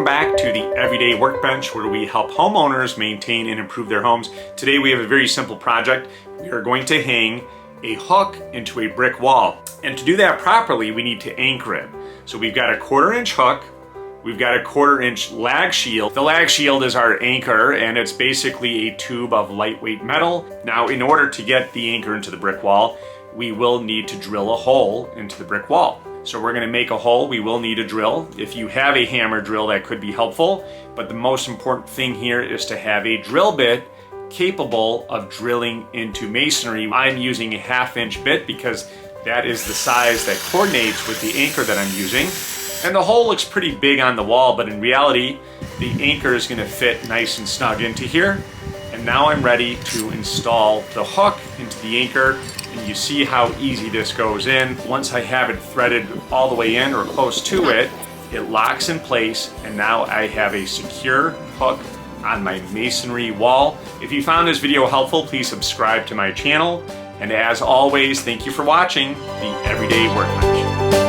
back to the Everyday Workbench, where we help homeowners maintain and improve their homes. Today we have a very simple project. We are going to hang a hook into a brick wall. And to do that properly, we need to anchor it. So we've got a 1/4-inch hook. We've got a 1/4-inch lag shield. The lag shield is our anchor, and it's basically a tube of lightweight metal. Now, in order to get the anchor into the brick wall, we will need to drill a hole into the brick wall. So we're gonna make a hole, we will need a drill. If you have a hammer drill, that could be helpful, but the most important thing here is to have a drill bit capable of drilling into masonry. I'm using a 1/2-inch bit because that is the size that coordinates with the anchor that I'm using. And the hole looks pretty big on the wall, but in reality, the anchor is gonna fit nice and snug into here. And now I'm ready to install the hook into the anchor. And you see how easy this goes in. Once I have it threaded all the way in or close to it, it locks in place, and now I have a secure hook on my masonry wall. If you found this video helpful, please subscribe to my channel. And as always, thank you for watching the Everyday Workbench.